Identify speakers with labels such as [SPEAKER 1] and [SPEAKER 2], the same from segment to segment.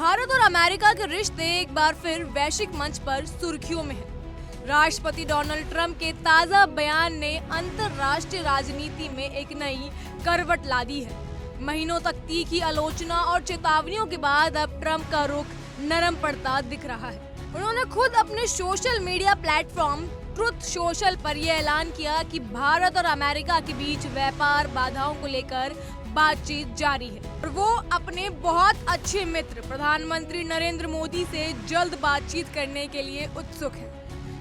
[SPEAKER 1] भारत और अमेरिका के रिश्ते एक बार फिर वैश्विक मंच पर सुर्खियों में हैं। राष्ट्रपति डोनाल्ड ट्रंप के ताजा बयान ने अंतर्राष्ट्रीय राजनीति में एक नई करवट ला दी है। महीनों तक तीखी आलोचना और चेतावनियों के बाद अब ट्रंप का रुख नरम पड़ता दिख रहा है। उन्होंने खुद अपने social media platform truth social पर यह ऐलान किया कि भारत और अमेरिका के बीच व्यापार बाधाओं को लेकर बातचीत जारी है और वो अपने बहुत अच्छे मित्र प्रधानमंत्री नरेंद्र मोदी से जल्द बातचीत करने के लिए उत्सुक है।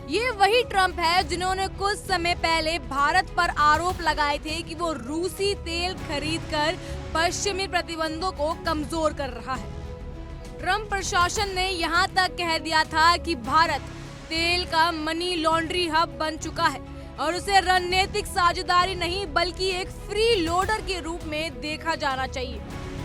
[SPEAKER 1] ये वही ट्रंप है जिन्होंने कुछ समय पहले भारत पर आरोप लगाए थे कि वो रूसी तेल खरीदकर पश्चिमी प्रतिबंधों को कमजोर कर रहा है। ट्रंप प्रशासन ने यहाँ तक कह दिया था कि भारत तेल का मनी लॉन्ड्री हब बन चुका है और उसे रणनीतिक साझेदारी नहीं बल्कि एक फ्री लोडर के रूप में देखा जाना चाहिए।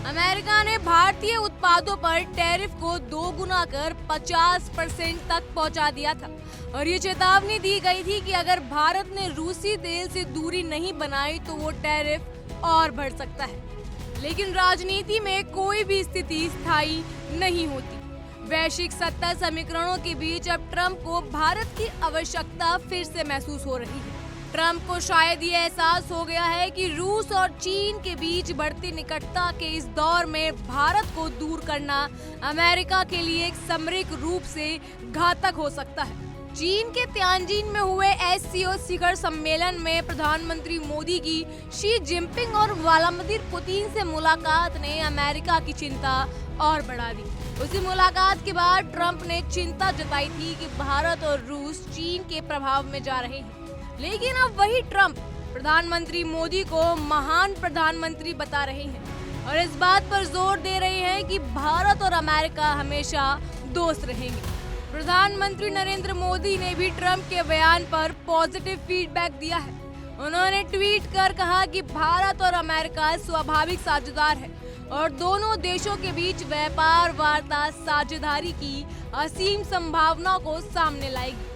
[SPEAKER 1] अमेरिका ने भारतीय उत्पादों पर टैरिफ को 2 गुना कर 50% तक पहुंचा दिया था और ये चेतावनी दी गई थी कि अगर भारत ने रूसी तेल से दूरी नहीं बनाई तो वो टैरिफ और बढ़ सकता है। लेकिन राजनीति में कोई भी स्थिति स्थायी नहीं होती। वैश्विक सत्ता समीकरणों के बीच अब ट्रंप को भारत की आवश्यकता फिर से महसूस हो रही है। ट्रंप को शायद ये एहसास हो गया है कि रूस और चीन के बीच बढ़ती निकटता के इस दौर में भारत को दूर करना अमेरिका के लिए एक सामरिक रूप से घातक हो सकता है। चीन के तियानजिन में हुए एससीओ शिखर सम्मेलन में प्रधानमंत्री मोदी की शी जिनपिंग और व्लादिमीर पुतिन से मुलाकात ने अमेरिका की चिंता और बढ़ा दी। उसी मुलाकात के बाद ट्रंप ने चिंता जताई थी कि भारत और रूस चीन के प्रभाव में जा रहे हैं। लेकिन अब वही ट्रंप प्रधानमंत्री मोदी को महान प्रधानमंत्री बता रहे हैं और इस बात पर जोर दे रहे हैं कि भारत और अमेरिका हमेशा दोस्त रहेंगे। प्रधानमंत्री नरेंद्र मोदी ने भी ट्रंप के बयान पर पॉजिटिव फीडबैक दिया है। उन्होंने ट्वीट कर कहा कि भारत और अमेरिका स्वाभाविक साझेदार है और दोनों देशों के बीच व्यापार वार्ता साझेदारी की असीम संभावना को सामने लाएगी।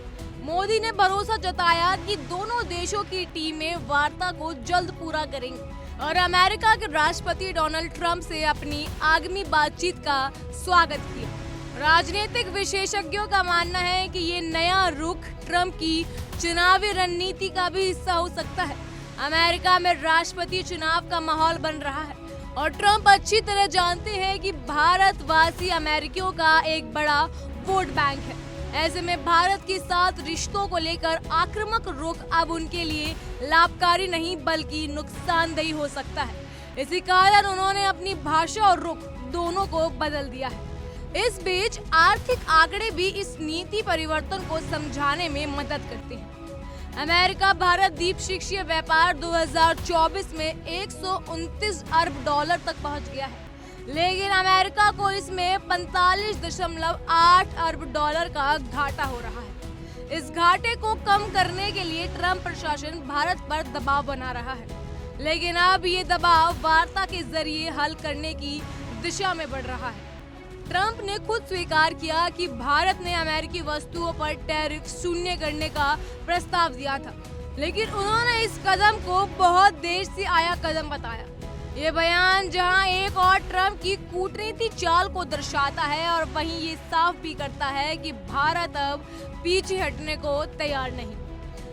[SPEAKER 1] मोदी ने भरोसा जताया कि दोनों देशों की टीमें वार्ता को जल्द पूरा करेंगी और अमेरिका के राष्ट्रपति डोनाल्ड ट्रंप से अपनी आगामी बातचीत का स्वागत किया। राजनीतिक विशेषज्ञों का मानना है कि ये नया रुख ट्रंप की चुनावी रणनीति का भी हिस्सा हो सकता है। अमेरिका में राष्ट्रपति चुनाव का माहौल बन रहा है और ट्रंप अच्छी तरह जानते हैं कि भारतवासी अमेरिकियों का एक बड़ा वोट बैंक है। ऐसे में भारत के साथ रिश्तों को लेकर आक्रामक रुख अब उनके लिए लाभकारी नहीं बल्कि नुकसानदेही हो सकता है। इसी कारण उन्होंने अपनी भाषा और रुख दोनों को बदल दिया है। इस बीच आर्थिक आंकड़े भी इस नीति परिवर्तन को समझाने में मदद करते हैं। अमेरिका भारत द्विपक्षीय व्यापार 2024 में 129 अरब डॉलर तक पहुंच गया है, लेकिन अमेरिका को इसमें 45.8 अरब डॉलर का घाटा हो रहा है। इस घाटे को कम करने के लिए ट्रंप प्रशासन भारत पर दबाव बना रहा है, लेकिन अब ये दबाव वार्ता के जरिए हल करने की दिशा में बढ़ रहा है। ट्रंप ने खुद स्वीकार किया कि भारत ने अमेरिकी वस्तुओं पर टैरिफ शून्य करने का प्रस्ताव दिया था, लेकिन उन्होंने इस कदम को बहुत देर से आया कदम बताया। ये बयान जहां एक और ट्रंप की कूटनीति चाल को दर्शाता है और वहीं ये साफ भी करता है कि भारत अब पीछे हटने को तैयार नहीं।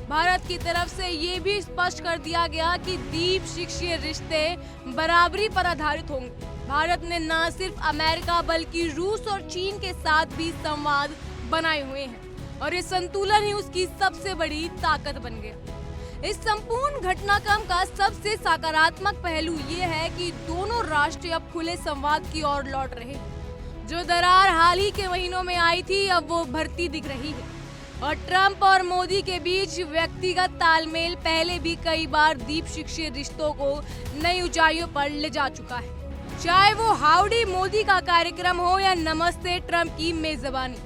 [SPEAKER 1] भारत की तरफ से ये भी स्पष्ट कर दिया गया कि द्विपक्षीय रिश्ते बराबरी पर आधारित होंगे। भारत ने न सिर्फ अमेरिका बल्कि रूस और चीन के साथ भी संवाद बनाए हुए हैं और ये संतुलन ही उसकी सबसे बड़ी ताकत बन गया। इस संपूर्ण घटनाक्रम का सबसे सकारात्मक पहलू ये है कि दोनों राष्ट्र अब खुले संवाद की ओर लौट रहे हैं। जो दरार हाल ही के महीनों में आई थी अब वो भरती दिख रही है और ट्रंप और मोदी के बीच व्यक्तिगत तालमेल पहले भी कई बार द्विपक्षीय रिश्तों को नई ऊंचाइयों पर ले जा चुका है। चाहे वो हाउडी मोदी का कार्यक्रम हो या नमस्ते ट्रंप की मेजबानी,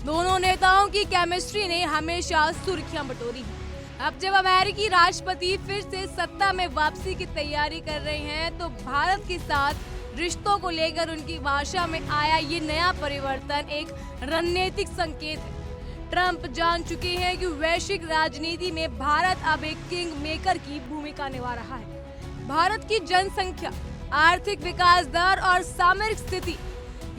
[SPEAKER 1] दोनों नेताओं की केमिस्ट्री ने हमेशा सुर्खियां बटोरी है। अब जब अमेरिकी राष्ट्रपति फिर से सत्ता में वापसी की तैयारी कर रहे हैं तो भारत के साथ रिश्तों को लेकर उनकी भाषा में आया ये नया परिवर्तन एक रणनीतिक संकेत है। ट्रंप जान चुके हैं कि वैश्विक राजनीति में भारत अब एक किंग मेकर की भूमिका निभा रहा है। भारत की जनसंख्या, आर्थिक विकास दर और सामरिक स्थिति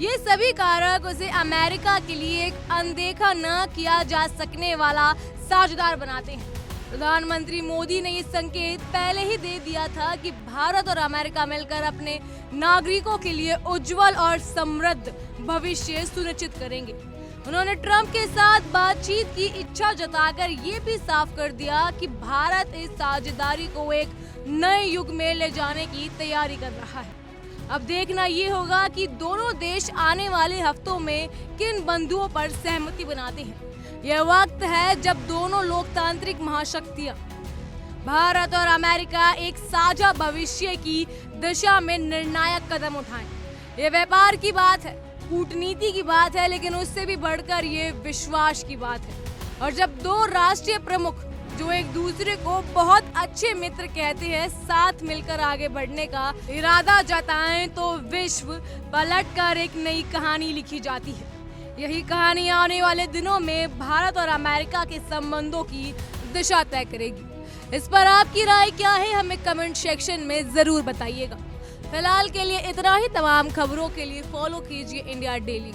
[SPEAKER 1] ये सभी कारक उसे अमेरिका के लिए एक अनदेखा न किया जा सकने वाला साझेदार बनाते हैं। प्रधानमंत्री मोदी ने ये संकेत पहले ही दे दिया था कि भारत और अमेरिका मिलकर अपने नागरिकों के लिए उज्जवल और समृद्ध भविष्य सुनिश्चित करेंगे। उन्होंने ट्रंप के साथ बातचीत की इच्छा जताकर ये भी साफ कर दिया कि भारत इस साझेदारी को एक नए युग में ले जाने की तैयारी कर रहा है। अब देखना ये होगा कि दोनों देश आने वाले हफ्तों में किन बिंदुओं पर सहमति बनाते हैं। यह वक्त है जब दोनों लोकतांत्रिक महाशक्तियां भारत और अमेरिका एक साझा भविष्य की दिशा में निर्णायक कदम उठाएं। ये व्यापार की बात है, कूटनीति की बात है, लेकिन उससे भी बढ़कर ये विश्वास की बात है। और जब दो राष्ट्रीय प्रमुख जो एक दूसरे को बहुत अच्छे मित्र कहते हैं साथ मिलकर आगे बढ़ने का इरादा जताएं तो विश्व पलटकर एक नई कहानी लिखी जाती है। यही कहानी आने वाले दिनों में भारत और अमेरिका के संबंधों की दिशा तय करेगी। इस पर आपकी राय क्या है, हमें कमेंट सेक्शन में जरूर बताइएगा। फिलहाल के लिए इतना ही। तमाम खबरों के लिए फॉलो कीजिए इंडिया डेली।